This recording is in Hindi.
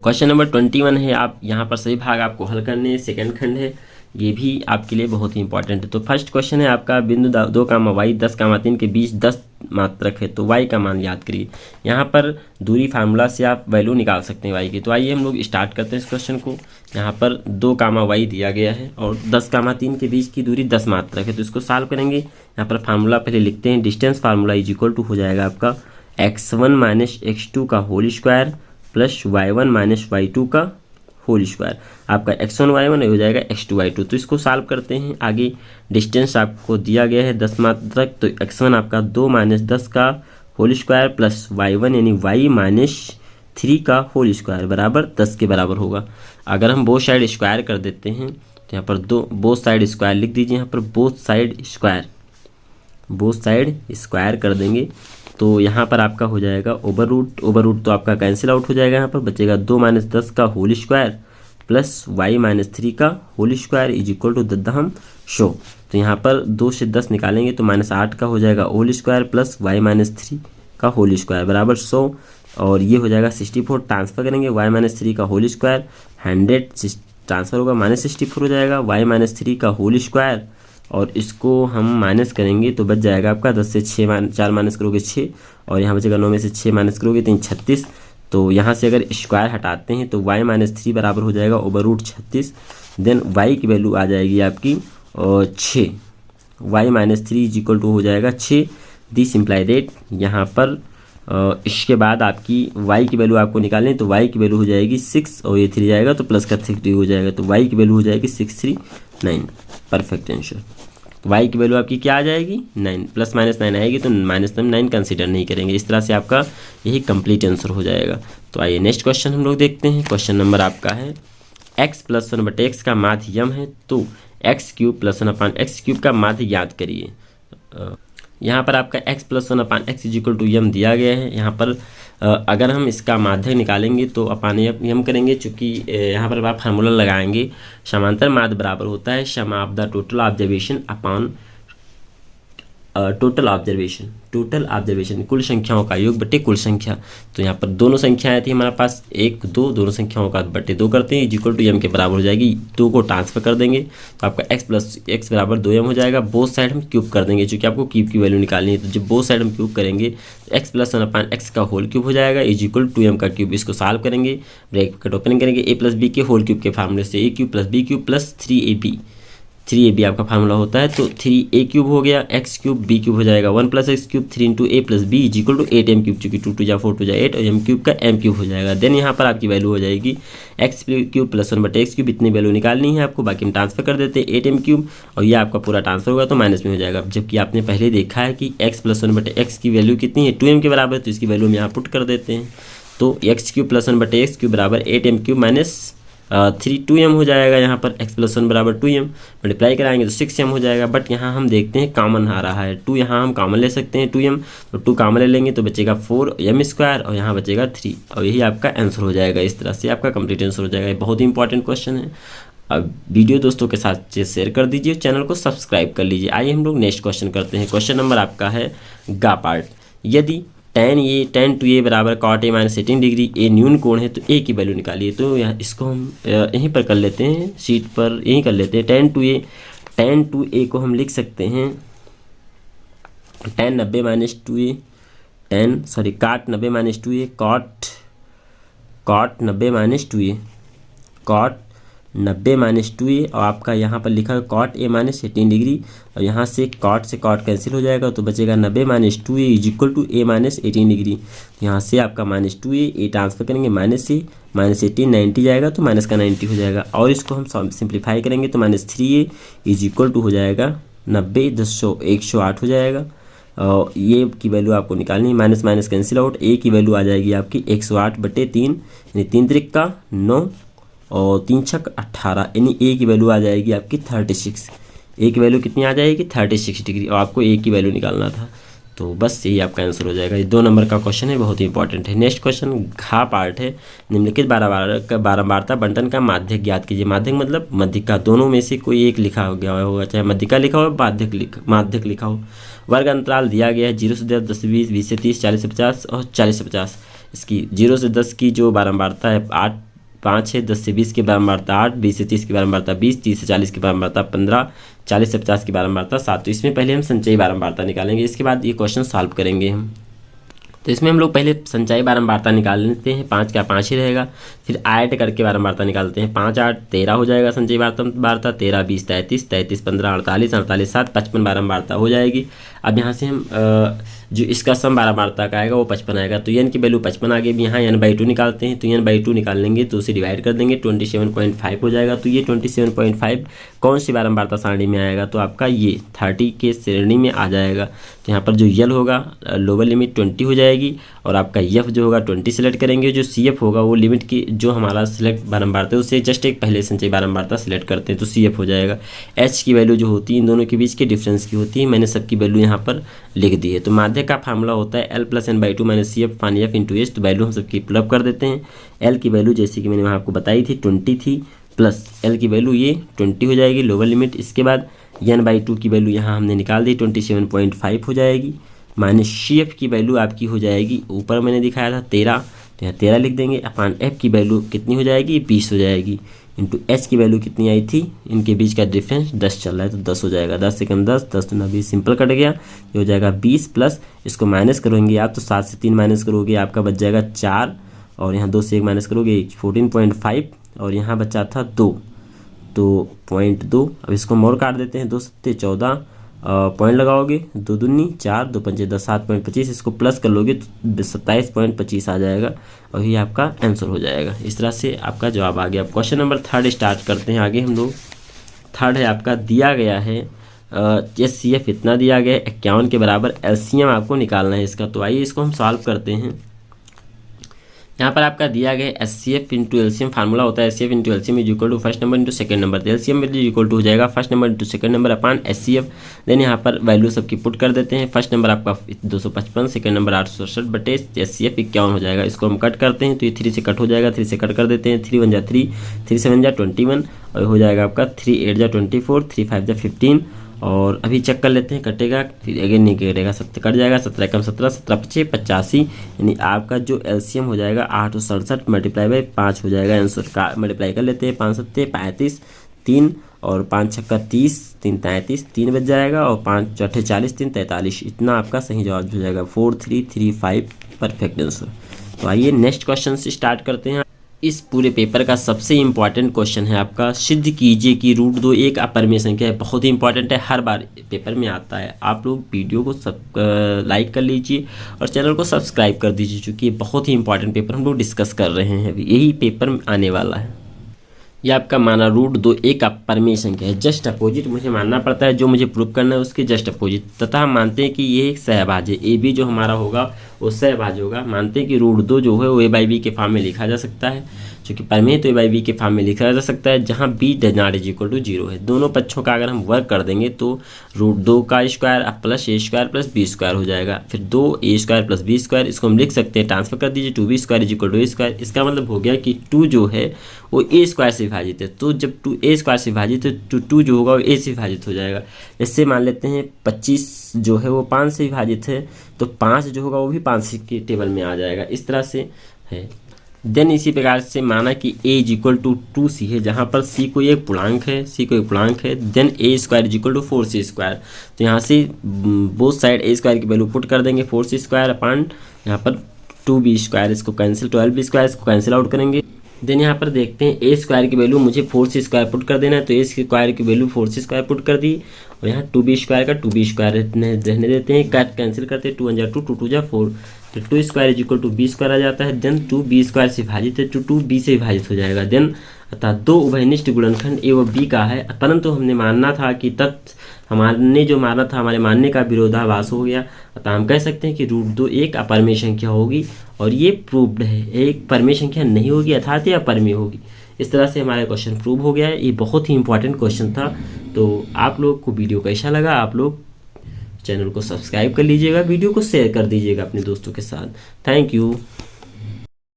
क्वेश्चन नंबर 21 है, आप यहाँ पर सभी भाग आपको हल करने, सेकंड खंड है, ये भी आपके लिए बहुत ही इंपॉर्टेंट है। तो फर्स्ट क्वेश्चन है आपका, बिंदु 2, y 10, 3 के बीच 10 मात्रक है, तो y का मान याद करिए। यहाँ पर दूरी फार्मूला से आप वैल्यू निकाल सकते हैं y की। तो आइए हम लोग स्टार्ट करते हैं इस क्वेश्चन को। यहाँ पर 2, y दिया गया है और 10, 3 के बीच की दूरी 10 मात्रक है, तो इसको सॉल्व करेंगे। यहाँ पर फार्मूला पहले लिखते हैं, distance formula is equal to हो जाएगा आपका x1 माइनस x2 का whole square plus y1 minus y2 का होल स्क्वायर। आपका x1 y1 हो जाएगा x2 y2। तो इसको सॉल्व करते हैं। आगे डिस्टेंस आपको दिया गया है 10 मात्रक, तो x1 आपका 2 माइनस 10 का होल स्क्वायर प्लस y1 यानी y माइनस 3 का होल स्क्वायर बराबर 10 के बराबर होगा। अगर हम बोथ साइड स्क्वायर कर देते हैं तो यहाँ पर बोथ साइड स्क्वायर लिख दीजिए। यहाँ पर बोथ साइड स्क्वायर कर देंगे तो यहाँ पर आपका हो जाएगा ओवर रूट तो आपका कैंसिल आउट हो जाएगा। यहाँ पर बचेगा 2 माइनस 10 का whole square plus y minus 3 का whole square is equal to दम शो। तो यहाँ पर 2 से 10 निकालेंगे तो -8 का हो जाएगा whole square plus y minus 3 का होल स्क्वायर बराबर 100 और ये हो जाएगा 64। ट्रांसफर करेंगे y माइनस 3 का होल स्क्वायर 100 ट्रांसफर होगा -64 हो जाएगा y माइनस 3 का होल स्क्वायर और इसको हम माइनस करेंगे तो बच जाएगा आपका 10 से 4 माइनस करोगे 6 और यहाँ बचेगा 9 में से 6 माइनस करोगे तो 36। तो यहाँ से अगर स्क्वायर हटाते हैं तो y माइनस 3 बराबर हो जाएगा ओवर रूट 36। देन y की वैल्यू आ जाएगी आपकी 6, y minus 3 is equal to हो जाएगा 6। दिस इम्प्लाई दैट यहाँ पर इसके बाद आपकी y की वैल्यू आपको निकालनी है तो y की वैल्यू हो जाएगी 6 और ये 3 जाएगा तो प्लस का 3 हो जाएगा तो y की वैल्यू हो जाएगी 639। Perfect answer. तो y की वैल्यू आपकी क्या आ जाएगी 9, प्लस माइनस 9 आएगी तो -9 कंसीडर नहीं करेंगे। इस तरह से आपका यही कंप्लीट आंसर हो जाएगा। तो आइए नेक्स्ट क्वेश्चन हम लोग देखते हैं। क्वेश्चन नंबर आपका है x प्लस 1/x का माध्य यम है, तो x³ प्लस 1/x³ का माध्य याद करिए। यहाँ पर आपका x plus 1/x is equal to यम दिया गया है। यहाँ पर अगर हम इसका माध्य निकालेंगे तो अपान यम करेंगे, चूँकि यहाँ पर आप फार्मूला लगाएंगे समांतर माध्य बराबर होता है sum of the total observation upon total observation कुल संख्याओं का योग बटे कुल संख्या। तो यहाँ पर दोनों संख्याएं थी हमारे पास 1 2, दोनों संख्याओं का बटे 2 करते हैं इज इक्वल टू यम के बराबर हो जाएगी। 2 को ट्रांसफर कर देंगे तो आपका x प्लस x बराबर 2m हो जाएगा। बोथ साइड हम क्यूब कर देंगे, चूँकि आपको क्यूब की वैल्यू निकालनी है। तो जब बोथ साइड हम क्यूब करेंगे तो x प्लस 1/x का होल क्यूब हो जाएगा इज इक्वल टू m का क्यूब। इसको सॉल्व करेंगे, ब्रैकेट ओपन करेंगे a प्लस b के होल क्यूब के फार्मूले से a³ plus b³ plus 3ab आपका फार्मूला होता है। तो 3a³ हो गया, x³ b³ हो जाएगा 1 plus x³, 3 into a plus b is equal to 8m³, चूँकि 2 2 जा 4 2 जा 8 और m³ का m³ हो जाएगा। देन यहाँ पर आपकी वैल्यू हो जाएगी x³ प्लस 1/x³। इतनी वैल्यू निकालनी है आपको, बाकी हम ट्रांसफर कर देते हैं 8m³ और ये आपका पूरा ट्रांसफर होगा तो माइनस में हो जाएगा। जबकि आपने पहले देखा है कि x प्लस 1/x की वैल्यू कितनी है 2m के बराबर, तो इसकी वैल्यू हम यहाँ पुट कर देते हैं। तो x³ प्लस 1/x³ बराबर 8m³ माइनस 3 2m हो जाएगा। यहाँ पर x प्लस 1 बराबर 2m मल्टीप्लाई कराएंगे तो 6m हो जाएगा। बट यहाँ हम देखते हैं कॉमन आ रहा है 2, यहाँ हम कॉमन ले सकते हैं 2m, तो 2 कॉमन ले लेंगे तो बचेगा 4m² और यहाँ बचेगा 3 और यही आपका आंसर हो जाएगा। इस तरह से आपका कंप्लीट आंसर हो जाएगा। ये बहुत ही इंपॉर्टेंट क्वेश्चन है। अब वीडियो दोस्तों के साथ शेयर कर दीजिए, चैनल को सब्सक्राइब कर लीजिए। आइए हम लोग नेक्स्ट क्वेश्चन करते हैं। क्वेश्चन नंबर आपका है गा पार्ट। यदि tan 2a बराबर cot a minus 18 degree a न्यून कोण है तो a की वैल्यू निकालिए। तो यहाँ इसको हम यहीं पर कर लेते हैं, शीट पर यहीं कर लेते हैं। tan 2a को हम लिख सकते हैं tan 90 minus 2a cot 90 minus 2a cot 90 minus 2a cot 90 minus 2a और आपका यहाँ पर लिखा है cot a माइनस 18 डिग्री और यहाँ से cot से cot कैंसिल हो जाएगा तो बचेगा 90 minus 2a is equal to a minus 18 degree. यहाँ से आपका माइनस 2a a ट्रांसफर करेंगे माइनस से माइनस 18 90 जाएगा तो माइनस का 90 हो जाएगा और इसको हम सिंप्लीफाई करेंगे तो minus 3a is equal to हो जाएगा 90 108 हो जाएगा। और ये की वैल्यू आपको निकालनी है, minus minus cancel out, a की वैल्यू आ जाएगी आपकी 108/3 यानी 3 त्रिक का 9 और 3 छक 18 यानी a की वैल्यू आ जाएगी आपकी 36। a की वैल्यू कितनी आ जाएगी 36 डिग्री और आपको a की वैल्यू निकालना था। तो बस यही आपका आंसर हो जाएगा। ये 2 नंबर का क्वेश्चन है, बहुत ही इंपॉर्टेंट है। नेक्स्ट क्वेश्चन घा पार्ट है। निम्नलिखित बारंबारता बंटन का माध्यक ज्ञात कीजिए। माध्यक मतलब मध्यिका, दोनों में से कोई एक लिखा हो गया होगा, चाहे मध्यिका लिखा हो माध्यक लिखा हो। वर्ग अंतराल दिया गया है 0 से 10, 10 से 20, 20 से 30, 40 से 50 और 40 से 50। इसकी 0 से 10 की जो बारंबारता है 8 5 है, 10 से 20 की बारंबारता 8, 20 से 30 की बारंबारता 20, 30 से 40 की बारंबारता 15, 40 से 50 की बारंबारता 7। तो इसमें पहले हम संचयी बारंबारता निकालेंगे, इसके बाद ये क्वेश्चन सॉल्व करेंगे हम। तो इसमें हम लोग पहले संचयी बारंबारता निकाल लेते हैं, 5 का 5 ही रहेगा, फिर ऐड करके बारंबारता निकालते हैं, 5 8 13 हो जाएगा संचयी बारंबारता, 13 20 33, 33 15 48, 48 7 55 बारंबारता हो जाएगी। अब यहाँ से हम जो इसका सम बारंबारता का आएगा वो 55 आएगा, तो n की वैल्यू 55 आ गई। यहाँ n/2 निकालते हैं, तो n/2 निकालेंगे तो उसे डिवाइड कर देंगे, 27.5 हो जाएगा। तो ये 27.5 कौन सी बारंबारता सारणी में आएगा, तो आपका ये 30 के श्रेणी में आ जाएगा। तो यहाँ पर जो यल होगा लोअर लिमिट 20 हो जाएगी, और आपका यफ जो होगा 20 सेलेक्ट करेंगे, जो CF होगा वो लिमिट की जो हमारा सिलेक्ट बारंबारता है उससे जस्ट एक पहले संचयी बारंबारता सेलेक्ट करते हैं, तो CF हो जाएगा। H की वैल्यू जो होती है इन दोनों के बीच के डिफरेंस की होती है, मैंने सबकी वैल्यू यहाँ पर लिख दी है। तो माध्य का फार्मूला होता है L + n/2 - CF पानी F × H। तो वैल्यू हम सबकी पुलअप कर देते हैं। L की वैल्यू जैसे कि मैंने वहाँ आपको बताई थी 20 थी, प्लस L की वैल्यू ये 20 हो जाएगी लोअर लिमिट। इसके बाद n/2 की वैल्यू यहाँ हमने निकाल दी, 27.5 हो जाएगी, माइनस CF की वैल्यू आपकी हो जाएगी, ऊपर मैंने दिखाया था 13, तो यहाँ 13 लिख देंगे, अपान F की वैल्यू कितनी हो जाएगी 20 हो जाएगी, इंटू H की वैल्यू कितनी आई थी, इनके बीच का डिफरेंस 10 चल रहा है तो 10 हो जाएगा, 10 से कम 10, 10 तो 20 सिंपल कट गया, ये हो जाएगा 20 प्लस इसको माइनस करोगे आप तो 7 से 3 माइनस करोगे आपका बच जाएगा 4, और यहाँ 2 से 1 माइनस करोगे 14.5, और यहाँ बचा था 2 तो 0.2। अब इसको मोड़ काट देते हैं, 2 7 14 पॉइंट लगाओगे, 2 दूनी 4, 2 पंचे 10, 7.25, इसको प्लस कर लोगे तो 27.25 आ जाएगा, और ये आपका आंसर हो जाएगा। इस तरह से आपका जवाब आ गया। अब क्वेश्चन नंबर 3 स्टार्ट करते हैं आगे हम लोग। 3 है आपका, दिया गया है CF इतना दिया गया है 51 के बराबर, LCM आपको निकालना है इसका। तो आइए इसको हम सॉल्व करते हैं। यहाँ पर आपका दिया गया HCF इंटू LCM फार्मूला होता है HCF into LCM is equal to first number into second number. तो LCM इज इक्वल टू हो जाएगा first number into second number upon HCF। Then यहाँ पर वैल्यू सबकी पुट कर देते हैं। फर्स्ट नंबर आपका 255, सेकंड नंबर 867 बटे HCF 51 हो जाएगा। इसको हम कट करते हैं तो ये 3 से कट हो जाएगा, 3 से कट कर देते हैं, 3 1 जा 3, 3 7 जा 21, और हो जाएगा आपका 3 8 जा 24, 3 5 जा 15, और अभी चेक कर लेते हैं कटेगा, फिर अगेन नहीं कटेगा, 7 कट जाएगा, 17 कम 17, 17 5 85, यानी आपका जो LCM हो जाएगा 867 मल्टीप्लाई बाई 5 हो जाएगा। आंसर का मल्टीप्लाई कर लेते हैं, 5 7 35, 3 और 5 6 30, 3 33, 3 बच जाएगा, और 5 6 40, 3 43, इतना आपका सही जवाब हो जाएगा 4335 परफेक्ट आंसर। तो आइए नेक्स्ट क्वेश्चन से स्टार्ट करते हैं। इस पूरे पेपर का सबसे इम्पॉर्टेंट क्वेश्चन है आपका, सिद्ध कीजिए कि √2 एक अपरिमेय संख्या है। बहुत ही इंपॉर्टेंट है, हर बार पेपर में आता है। आप लोग वीडियो को लाइक कर लीजिए और चैनल को सब्सक्राइब कर दीजिए, क्योंकि बहुत ही इंपॉर्टेंट पेपर हम लोग डिस्कस कर रहे हैं अभी, यही पेपर आने वाला है। ये आपका माना √2 एक अपरिमेय संख्या है, जस्ट अपोजिट मुझे मानना पड़ता है, जो मुझे प्रूव करना है उसके जस्ट अपोजिट, तथा हम मानते हैं कि ये एक सहभाज्य है। AB जो हमारा होगा वो सहभाज्य होगा। मानते हैं कि √2 जो है वो A/B के फॉर्म में लिखा जा सकता है, क्योंकि परिमेय तो A/B के फॉर्म में लिखा जा सकता है, जहाँ B ≠ 0 है। दोनों पक्षों का अगर हम वर्क कर देंगे तो √2 का square plus A² plus B² हो जाएगा, फिर 2A² प्लस B², इसको हम लिख सकते हैं, ट्रांसफर कर दीजिए, 2B² = A²। इसका मतलब हो गया कि 2 जो है वो A² से विभाजित है, तो जब 2 A² से विभाजित है तो 2 जो होगा वो A से विभाजित हो जाएगा। इससे मान लेते हैं 25 जो है वो 5 से विभाजित है, तो 5 जो होगा वो भी 5 के टेबल में आ जाएगा। इस तरह से है। देन इसी प्रकार से माना कि A = 2C है, जहाँ पर C कोई एक पूर्णांक है, देन A² = 4C²। तो यहाँ से बोथ साइड A² की वैल्यू पुट कर देंगे, 4C² अपान यहाँ पर 2B², इसको कैंसिल, 12B² इसको कैंसिल आउट करेंगे। देन यहाँ पर देखते हैं A² की वैल्यू मुझे 4C² पुट कर देना है, तो A² की वैल्यू 4C² पुट कर दी, और यहाँ 2B² का 2B² रहने देते हैं, कैंसिल करते हैं, 2 1 जा 2, 2 2 जा 4, तो 2² = B² आ जाता है। देन 2B² से विभाजित है, 2B से विभाजित हो जाएगा। देन अतः 2 उभयनिष्ठ गुणनखंड A व B का है, परंतु हमने मानना था कि हमारे मानने का विरोधाभास हो गया, अतः हम कह सकते हैं कि √2 एक अपरिमेय संख्या होगी, और ये प्रूव्ड है, एक परिमेय संख्या नहीं होगी, अर्थात ये अपरिमेय होगी। इस तरह से हमारा क्वेश्चन प्रूव हो गया है। ये बहुत ही इंपॉर्टेंट क्वेश्चन था। तो आप लोग को वीडियो कैसा लगा, आप लोग चैनल को सब्सक्राइब कर लीजिएगा, वीडियो को शेयर कर दीजिएगा अपने दोस्तों के साथ। Thank you.